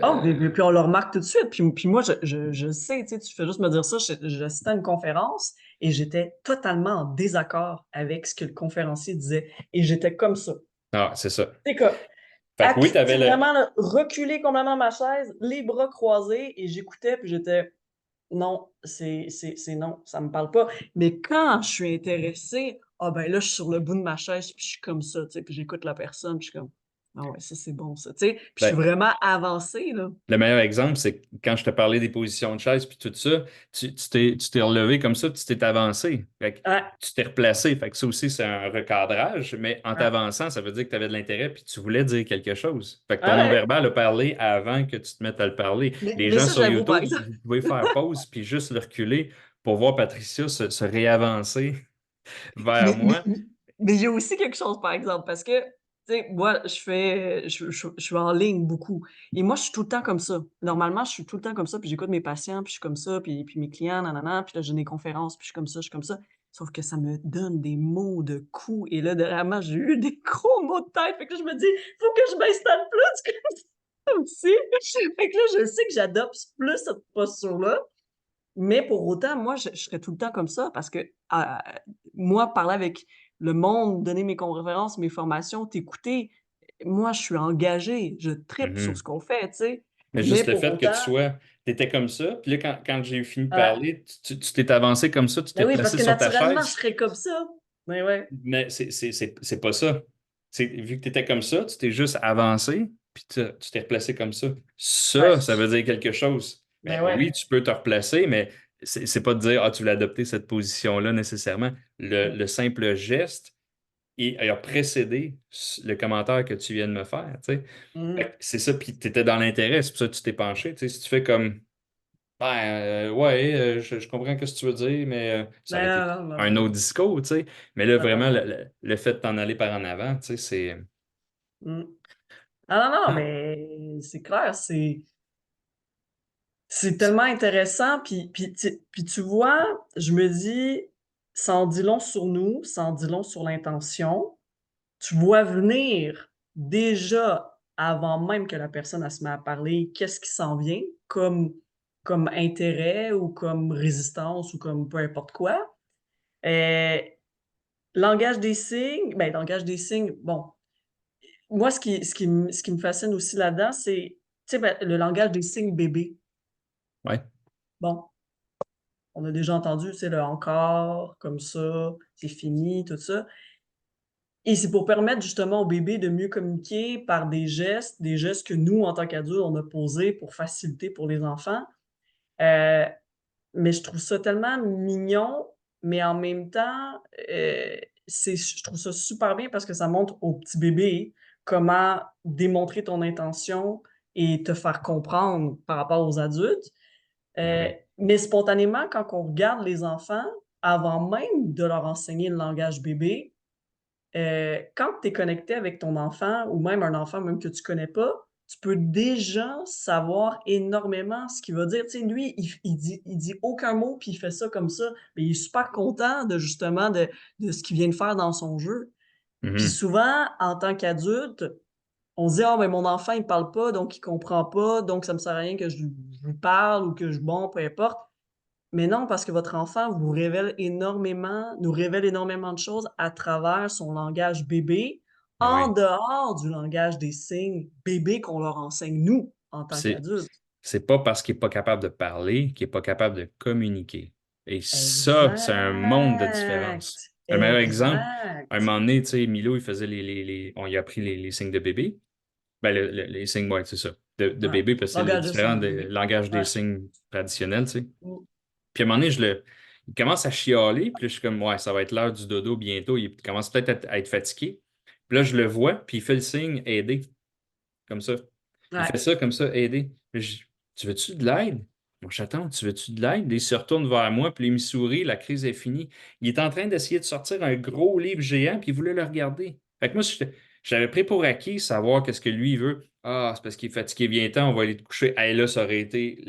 Oh, Euh, puis on le remarque tout de suite. Puis moi, je sais, tu sais, tu fais juste me dire ça. J'assistais à une conférence et j'étais totalement en désaccord avec ce que le conférencier disait. Et j'étais comme ça. Ah, c'est ça. C'est quoi? Fait que oui, tu avais le. Vraiment là, reculé complètement ma chaise, les bras croisés, et j'écoutais, puis j'étais non, c'est non, ça me parle pas. Mais quand je suis intéressée, ah ben là, je suis sur le bout de ma chaise, puis je suis comme ça, tu sais, puis j'écoute la personne, puis je suis comme, ah ouais, ça c'est bon, ça, tu sais. Puis je suis Ben, vraiment avancée, là. le meilleur exemple, c'est que quand je te parlais des positions de chaise puis tout ça, tu t'es relevé comme ça, puis tu t'es avancé. Fait que Ouais, tu t'es replacé. Fait que ça aussi, c'est un recadrage, mais en ouais, t'avançant, ça veut dire que tu avais de l'intérêt puis tu voulais dire quelque chose. Fait que ton ouais. non-verbal a parlé avant que tu te mettes à le parler. Les Mais gens ça, sur j'avoue, par YouTube, exemple. vous pouvez faire pause puis juste le reculer pour voir Patricia se réavancer vers Mais, mais, moi. mais il y a aussi quelque chose, par exemple, parce que, tu sais, moi, je suis en ligne beaucoup. Et moi, je suis tout le temps comme ça. Normalement, je suis tout le temps comme ça, puis j'écoute mes patients, puis je suis comme ça, puis mes clients, nanana, puis là, j'ai des conférences, puis je suis comme ça, je suis comme ça. Sauf que ça me donne des mots de coups. Et là, dernièrement, j'ai eu des gros mots de tête. Fait que là, je me dis, faut que je m'installe plus comme ça aussi. Fait que là, je sais que j'adopte plus cette posture-là. Mais pour autant, moi, je serais tout le temps comme ça parce que moi, parler avec le monde, donner mes conférences, mes formations, t'écouter, moi, je suis engagée, je tripe sur ce Mhm. qu'on fait, tu sais. Mais Mais juste le pour fait que tu autant, sois, tu étais comme ça, puis là, quand j'ai fini de ouais. parler, tu t'es avancé comme ça, tu t'es Ben oui, parce replacé que sur ta naturellement, je chaise. serais comme ça. Mais ouais. Mais c'est pas ça. Vu que tu étais comme ça, tu t'es juste avancé. puis tu t'es replacé comme ça. Ouais. Ça veut dire quelque chose. Ben Ben ouais. oui, tu peux te replacer, mais c'est pas de dire, ah, tu voulais adopter cette position-là nécessairement. Mm, Le simple geste a précédé le commentaire que tu viens de me faire, tu sais. Fait mm. que c'est ça, puis tu étais dans l'intérêt, c'est pour ça que tu t'es penché. Tu sais, si tu fais comme, ben, ouais, je comprends ce que tu veux dire, mais ça aurait Ben été non, non, un non. autre discours, tu sais. Mais là, vraiment, Totalement. le fait de t'en aller par en avant, tu sais, c'est. Mm. Ah non, non, Ah, mais c'est clair, c'est tellement intéressant. Puis tu vois, je me dis, ça en dit long sur nous, ça en dit long sur l'intention. Tu vois venir déjà, avant même que la personne elle se met à parler, qu'est-ce qui s'en vient comme intérêt ou comme résistance ou comme peu importe quoi. Euh, langage des signes, ben, langage des signes, bon, moi, ce qui me fascine aussi là-dedans, c'est, tu sais, ben, le langage des signes bébé. ouais. Bon, on a déjà entendu, c'est le encore, comme ça, c'est fini, tout ça. Et c'est pour permettre justement au bébé de mieux communiquer par des gestes que nous, en tant qu'adultes, on a posés pour faciliter pour les enfants. Euh, mais je trouve ça tellement mignon, mais en même temps, je trouve ça super bien parce que ça montre au petit bébé comment démontrer ton intention et te faire comprendre par rapport aux adultes. Ben Euh, oui. mais spontanément, quand on regarde les enfants, avant même de leur enseigner le langage bébé, quand tu es connecté avec ton enfant ou même un enfant même que tu connais pas, tu peux déjà savoir énormément ce qu'il va dire. Tu sais, lui, il dit aucun mot, puis il fait ça comme ça, mais il est super content de justement de ce qu'il vient de faire dans son jeu. Puis Mhm. souvent, en tant qu'adulte, on se dit, ah, ben mon enfant, il parle pas, donc il comprend pas, donc ça me sert à rien que je lui parle ou que bon, peu importe. Mais non, parce que votre enfant nous révèle énormément de choses à travers son langage bébé, Ben en oui. dehors du langage des signes bébé qu'on leur enseigne, nous, en Puis tant qu'adultes. c'est pas parce qu'il est pas capable de parler qu'il est pas capable de communiquer. Et ça, c'est un monde de Exact. différence. Le meilleur exemple, à un Exact. moment donné, tu sais, Milo, il faisait on lui a appris les signes de bébé. Ben, les signes, ouais, c'est ça. De Ouais. bébé, parce que c'est le Langage de différent signe des bébé. langages des Ouais. signes traditionnels, tu sais. Mm. Puis à un moment donné, il commence à chialer, puis là, je suis comme, ouais, ça va être l'heure du dodo bientôt. Il commence peut-être à être fatigué. Puis là, je le vois, puis il fait le signe aider, comme ça. Il Ouais. fait ça comme ça, aider. Tu veux-tu de l'aide? Mon chaton, tu veux-tu de l'aide? Il se retourne vers moi, puis il me sourit, la crise est finie. Il est en train d'essayer de sortir un gros livre géant, puis il voulait le regarder. Fait que moi, j'avais pris pour acquis savoir qu'est-ce que lui il veut. Ah, c'est parce qu'il est fatigué, viens-t'en, on va aller te coucher. Hey, là, ça aurait été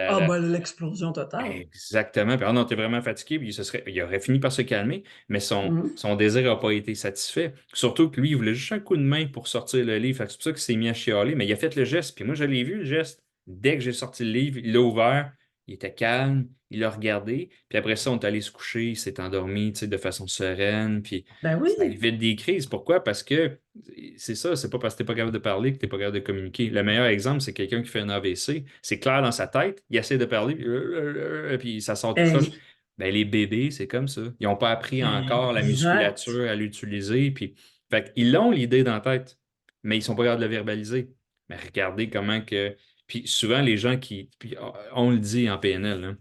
Ah, ben, l'explosion totale. Exactement. Puis, ah non, t'es vraiment fatigué, puis il aurait fini par se calmer, mais Mhm. son désir n'a pas été satisfait. Surtout que lui, il voulait juste un coup de main pour sortir le livre. Fait que c'est pour ça qu'il s'est mis à chialer, mais il a fait le geste. Puis moi, je l'ai vu, le geste. Dès que j'ai sorti le livre, il l'a ouvert, il était calme, il l'a regardé. Puis après ça, on est allé se coucher, il s'est endormi, tu sais, de façon sereine. Puis Ben ça oui. évite des crises. Pourquoi? Parce que c'est ça, c'est pas parce que t'es pas capable de parler que t'es pas capable de communiquer. Le meilleur exemple, c'est quelqu'un qui fait un AVC. C'est clair dans sa tête, il essaie de parler, puis ça sort tout croche. Hey, Ben, les bébés, c'est comme ça. Ils n'ont pas appris encore la exact. musculature à l'utiliser. Puis, fait ils ont l'idée dans la tête, mais ils sont pas capables de le verbaliser. Mais regardez comment que. Puis souvent, les gens puis, on le dit en PNL, hein.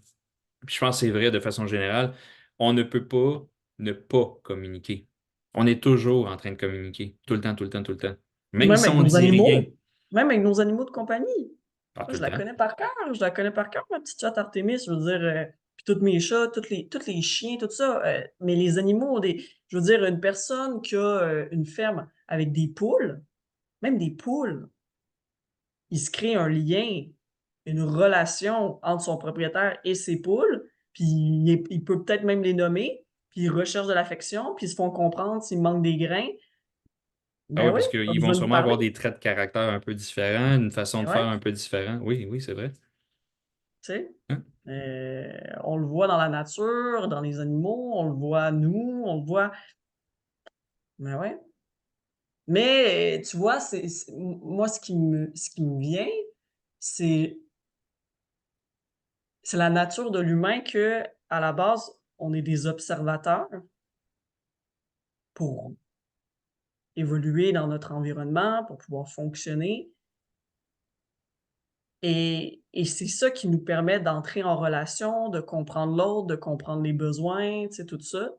Puis je pense que c'est vrai de façon générale, on ne peut pas ne pas communiquer. On est toujours en train de communiquer, tout le temps, tout le temps, tout le temps. Même Même si avec on nos dit rien, animaux. Même avec nos animaux de compagnie. pas Moi, tout je le la temps. connais par cœur. Je la connais par cœur, ma petite chatte Artémis. Je veux dire, puis tous mes chats, tous les chiens, tout ça. Mais les animaux, je veux dire, une personne qui a une ferme avec des poules, même des poules, il se crée un lien, une relation entre son propriétaire et ses poules. Puis il peut peut-être même les nommer. Puis ils recherchent de l'affection, puis ils se font comprendre s'il manque des grains. Ah Ben oui, oui, parce pas qu'ils vont besoin de nous sûrement parler. avoir des traits de caractère un peu différents, une façon Ben de faire ouais, un peu différente. Oui, oui, c'est vrai. tu sais. Hein? On le voit dans la nature, dans les animaux, on le voit nous, on le voit. Mais ouais. Mais tu vois, moi ce qui me vient, c'est c'est la nature de l'humain que à la base, on est des observateurs pour évoluer dans notre environnement, pour pouvoir fonctionner. Et c'est ça qui nous permet d'entrer en relation, de comprendre l'autre, de comprendre les besoins, tu sais, tout ça.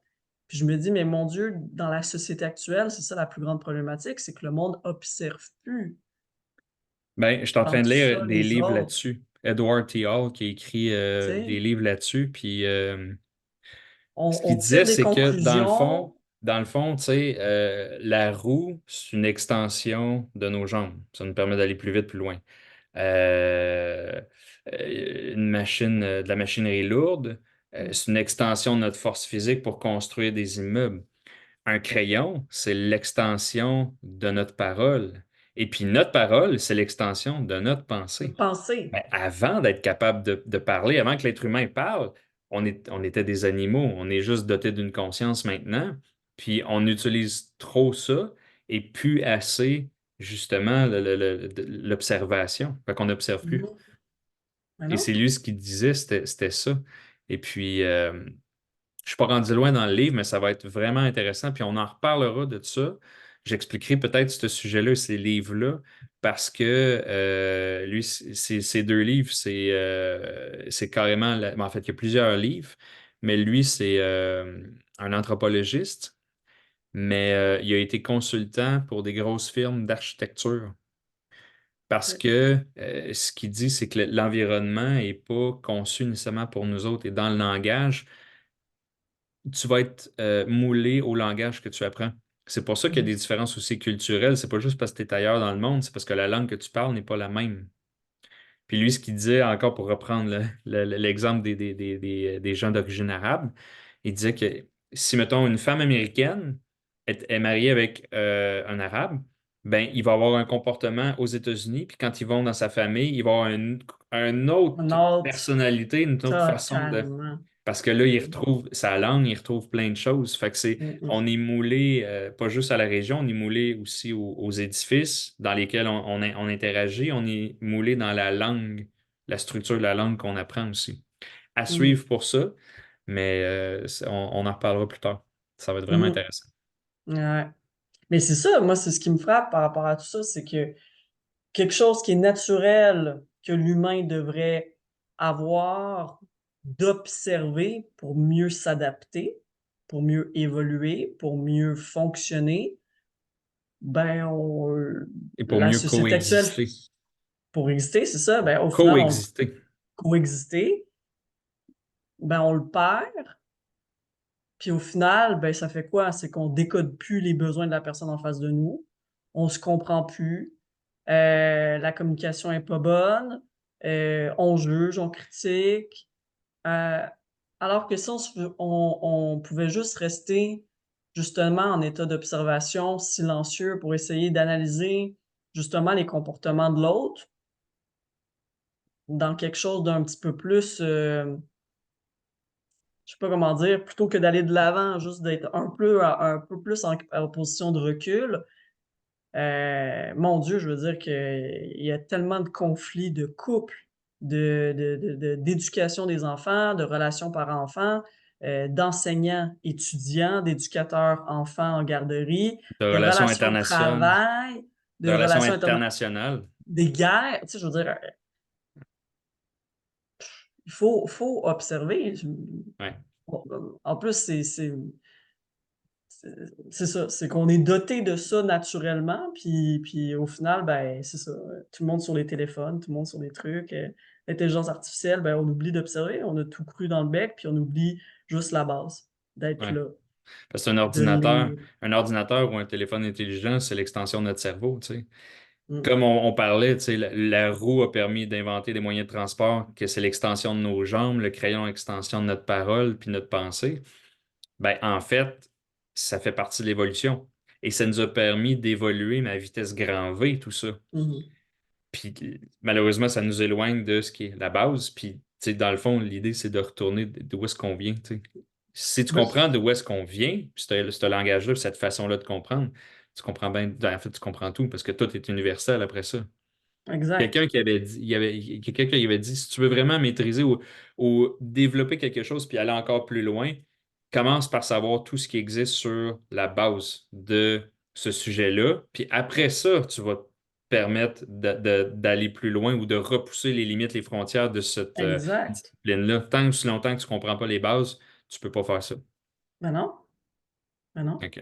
Puis je me dis, mais mon Dieu, dans la société actuelle, c'est ça la plus grande problématique, c'est que le monde observe plus Ben, je suis en dans train de tout lire ça des les livres autres, là-dessus. Edward T. Hall qui a écrit tu des sais. livres là-dessus. Puis ce qu'il On tire disait, des c'est que conclusions. dans le fond, tu sais, la roue, c'est une extension de nos jambes. Ça nous permet d'aller plus vite, plus loin. Euh, une machine, de la machinerie lourde, c'est une extension de notre force physique pour construire des immeubles. Un crayon, c'est l'extension de notre parole. Et puis notre parole, c'est l'extension de notre pensée. Penser. Mais avant d'être capable de parler, avant que l'être humain parle, on était des animaux. On est juste doté d'une conscience maintenant. Puis on utilise trop ça et plus assez, justement, l'observation. Fait qu'on n'observe plus. Mhm. Mais Et non? c'est lui ce qu'il disait, c'était ça. Et puis, je suis pas rendu loin dans le livre, mais ça va être vraiment intéressant. Puis on en reparlera de ça. J'expliquerai peut-être ce sujet-là, ces livres-là, parce que lui, ces deux livres, c'est carrément. En fait, il y a plusieurs livres, mais lui, c'est un anthropologiste, mais il a été consultant pour des grosses firmes d'architecture. Parce Ouais. que ce qu'il dit, c'est que l'environnement n'est pas conçu nécessairement pour nous autres. Et dans le langage, tu vas être moulé au langage que tu apprends. C'est pour ça qu'il y a des Mhm. différences aussi culturelles. C'est pas juste parce que tu es ailleurs dans le monde, c'est parce que la langue que tu parles n'est pas la même. Puis lui, ce qu'il disait, encore pour reprendre l'exemple des gens d'origine arabe, il disait que si, mettons, une femme américaine est mariée avec un arabe, ben, il va avoir un comportement aux États-Unis, puis quand ils vont dans sa famille, il va avoir une Un autre autre, personnalité, une autre façon de. totalement. Parce que là, il retrouve sa langue, il retrouve plein de choses. Fait que Mhm. on est moulé, pas juste à la région, on est moulé aussi aux édifices dans lesquels on interagit, on est moulé dans la langue, la structure de la langue qu'on apprend aussi. À Mhm. suivre pour ça, mais on en reparlera plus tard. Ça va être vraiment Mhm. intéressant. Ouais. Mais c'est ça, moi, c'est ce qui me frappe par rapport à tout ça, c'est que quelque chose qui est naturel que l'humain devrait avoir, d'observer pour mieux s'adapter, pour mieux évoluer, pour mieux fonctionner, ben, Et pour la mieux société actuelle, coexister. pour exister, c'est ça, ben, au final, on Coexister. coexister, ben, on le perd, puis au final, ben, ça fait quoi? C'est qu'on décode plus les besoins de la personne en face de nous, on se comprend plus, la communication est pas bonne, on juge, on critique, heu, alors que si on pouvait juste rester justement en état d'observation silencieux pour essayer d'analyser justement les comportements de l'autre dans quelque chose d'un petit peu plus, je sais pas comment dire, plutôt que d'aller de l'avant, juste d'être un peu plus en position de recul. Mon Dieu, je veux dire qu'il y a tellement de conflits de couple, d'éducation des enfants, de relations parents-enfants, d'enseignants-étudiants, d'éducateurs enfants en garderie, De de relations relations de internationales. travail, De de relations relations internationales. des guerres. Tu sais, je veux dire, il faut observer. Ouais. En plus, c'est c'est ça, c'est qu'on est doté de ça naturellement, puis au final, ben, c'est ça, tout le monde sur les téléphones, tout le monde sur des trucs, l'intelligence artificielle, ben, on oublie d'observer, on a tout cru dans le bec, puis on oublie juste la base, d'être Ouais. là, Parce qu'de lire. un ordinateur ou un téléphone intelligent, c'est l'extension de notre cerveau, tu sais. Mmh. Comme on parlait, tu sais, la roue a permis d'inventer des moyens de transport, que c'est l'extension de nos jambes, le crayon, extension de notre parole, puis notre pensée. Ben, en fait, ça fait partie de l'évolution. Et ça nous a permis d'évoluer, mais à vitesse grand V, tout ça. Mmh. Puis malheureusement, ça nous éloigne de ce qui est la base. Puis, tu sais, dans le fond, l'idée, c'est de retourner d'où est-ce qu'on vient, tu sais. Si tu Oui, comprends d'où est-ce qu'on vient, puis ce langage-là, puis cette façon-là de comprendre, tu comprends bien, ben, en fait, tu comprends tout, parce que tout est universel après ça. exact. Quelqu'un qui avait dit, quelqu'un qui avait dit, si tu veux vraiment maîtriser ou développer quelque chose puis aller encore plus loin, commence par savoir tout ce qui existe sur la base de ce sujet-là. Puis après ça, tu vas permettent d'aller plus loin ou de repousser les limites, les frontières de cette Exact. discipline-là. Tant que si longtemps que tu ne comprends pas les bases, tu ne peux pas faire ça. Ben non, ben non. OK.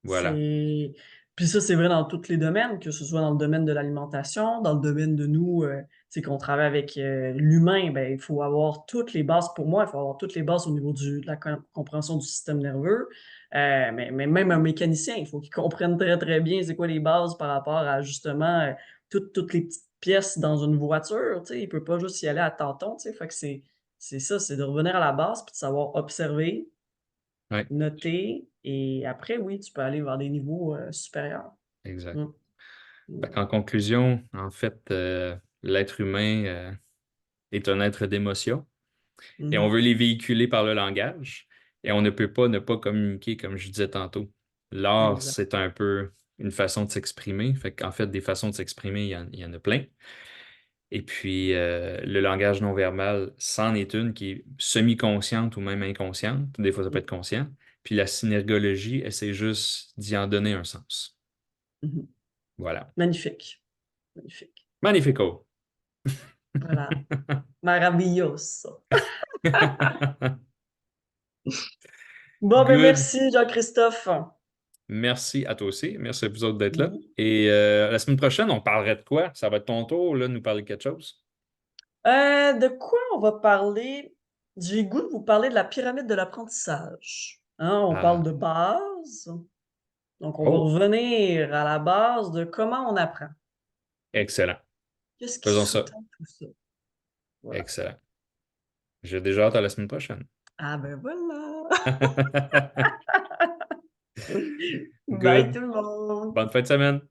Voilà. C'est puis ça, c'est vrai dans tous les domaines, que ce soit dans le domaine de l'alimentation, dans le domaine de nous, tu sais, qu'on travaille avec, l'humain, ben, il faut avoir toutes les bases pour moi, il faut avoir toutes les bases au niveau de la compréhension du système nerveux. Mais même un mécanicien, il faut qu'il comprenne très, très bien c'est quoi les bases par rapport à justement, toutes les petites pièces dans une voiture, tu sais? Il peut pas juste y aller à tâtons, tu sais? Fait que c'est ça, c'est de revenir à la base puis de savoir observer, Oui, noter et après, oui, tu peux aller vers des niveaux, supérieurs. exact. Mmh. Mmh. En conclusion, en fait, l'être humain est un être d'émotion et on Mmh. veut les véhiculer par le langage et on ne peut pas ne pas communiquer, comme je disais tantôt. L'art, Exact. c'est un peu une façon de s'exprimer. Fait qu'en fait, des façons de s'exprimer, il y en a plein. Et puis, le langage non verbal, c'en est une qui est semi-consciente ou même inconsciente. Des fois, ça peut Mmh. être conscient. Puis la synergologie, essaie juste d'y en donner un sens. Mmh. Voilà. Magnifique, magnifique. Magnifico. Voilà, maravilloso. Bon, ben, Good. merci Jean-Christophe. Merci à toi aussi. Merci à vous autres d'être là. Oui. Et la semaine prochaine, on parlerait de quoi? Ça va être ton tour, là, de nous parler de quelque chose? De quoi on va parler? J'ai le goût de vous parler de la pyramide de l'apprentissage. Hein, on parle Ah, de base, donc on va oh, revenir à la base de comment on apprend. excellent. Qu'est-ce qui Faisons ça. sous-tend tout ça? Voilà. Excellent. J'ai déjà hâte à la semaine prochaine. Ah ben voilà! Bye Good. tout le monde! Bonne fin de semaine.